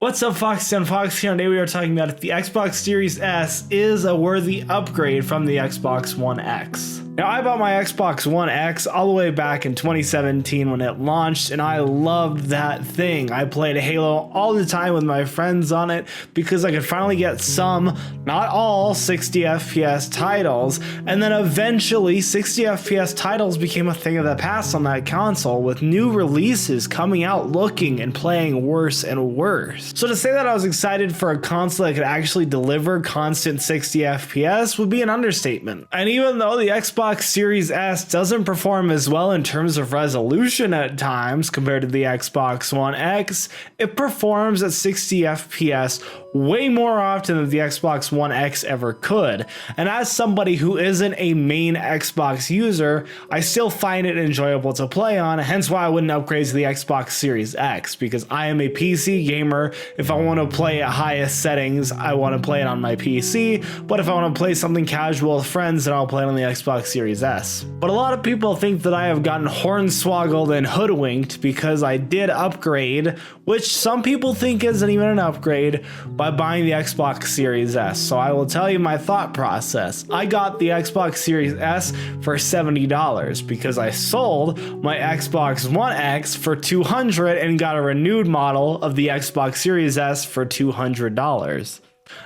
What's up, Foxy on Foxy? Today we are talking about if the Xbox Series S is a worthy upgrade from the Xbox One X. Now, I bought my Xbox One X all the way back in 2017 when it launched, and I loved that thing. I played Halo all the time with my friends on it because I could finally get some, not all, 60 FPS titles, and then eventually 60 FPS titles became a thing of the past on that console, with new releases coming out looking and playing worse and worse. So to say that I was excited for a console that could actually deliver constant 60 FPS would be an understatement. And even though the Xbox Series S doesn't perform as well in terms of resolution at times compared to the Xbox One X, it performs at 60 FPS way more often than the Xbox One X ever could. And as somebody who isn't a main Xbox user, I still find it enjoyable to play on, hence why I wouldn't upgrade to the Xbox Series X, because I am a PC gamer. If I want to play at highest settings, I want to play it on my PC, but if I want to play something casual with friends, then I'll play it on the Xbox Series S. But a lot of people think that I have gotten hornswoggled and hoodwinked because I did upgrade, which some people think isn't even an upgrade, by buying the Xbox Series S. So I will tell you my thought process. I got the Xbox Series S for $70 because I sold my Xbox One X for $200 and got a renewed model of the Xbox Series S for $200.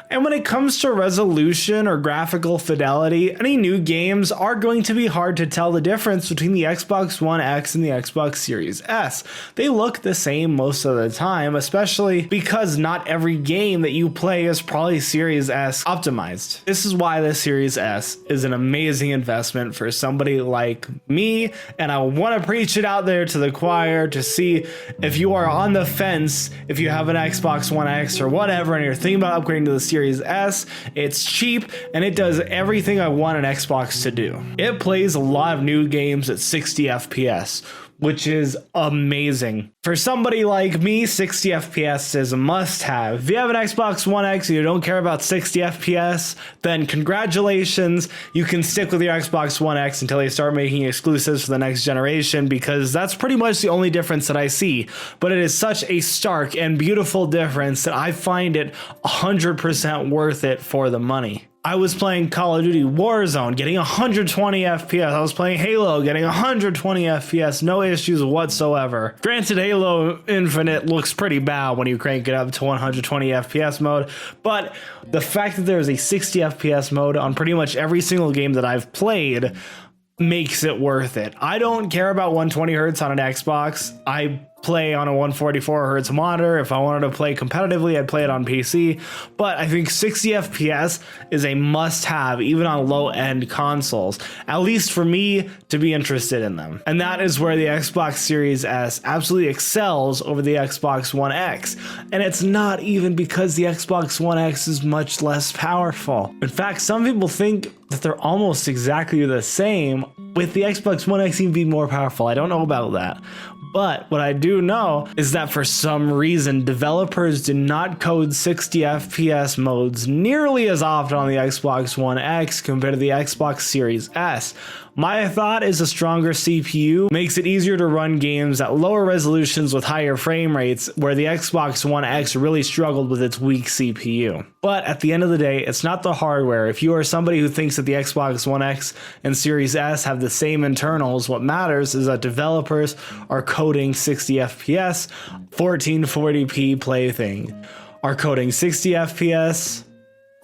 And when it comes to resolution or graphical fidelity, any new games are going to be hard to tell the difference between the Xbox One X and the Xbox Series S. They look the same most of the time, especially because not every game that you play is probably Series S optimized. This is why the Series S is an amazing investment for somebody like me, and I want to preach it out there to the choir to see if you are on the fence, if you have an Xbox One X or whatever, and you're thinking about upgrading to the Series S. It's cheap and it does everything I want an Xbox to do. It plays a lot of new games at 60 FPS, which is amazing. For somebody like me, 60 FPS is a must-have. If you have an Xbox One X and you don't care about 60 FPS, then congratulations, you can stick with your Xbox One X until they start making exclusives for the next generation, because that's pretty much the only difference that I see. But it is such a stark and beautiful difference that I find it 100% worth it for the money. I was playing Call of Duty Warzone, getting 120 FPS. I was playing Halo, getting 120 FPS, no issues whatsoever. Granted, Halo Infinite looks pretty bad when you crank it up to 120 FPS mode, but the fact that there is a 60 FPS mode on pretty much every single game that I've played makes it worth it. I don't care about 120 Hz on an Xbox. I play on a 144 Hz monitor. If I wanted to play competitively, I'd play it on PC. But I think 60 FPS is a must-have even on low-end consoles, at least for me to be interested in them. And that is where the Xbox Series S absolutely excels over the Xbox One X. And it's not even because the Xbox One X is much less powerful. In fact, some people think that they're almost exactly the same, with the Xbox One X even being more powerful. I don't know about that. But what I do know is that for some reason, developers do not code 60 FPS modes nearly as often on the Xbox One X compared to the Xbox Series S. My thought is a stronger CPU makes it easier to run games at lower resolutions with higher frame rates, where the Xbox One X really struggled with its weak CPU. But at the end of the day, it's not the hardware. If you are somebody who thinks that the Xbox One X and Series S have the same internals, what matters is that developers are coding 60 FPS, 1440p plaything, are coding 60 FPS,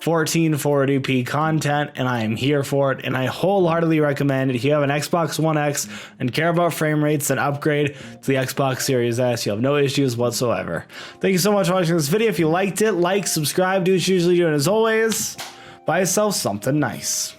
1440p content, and I am here for it, and I wholeheartedly recommend it. If you have an Xbox One X and care about frame rates, then upgrade to the Xbox Series S. You'll have no issues whatsoever. Thank you so much for watching this video. If you liked it, like, subscribe, do what you usually do, and as always, buy yourself something nice.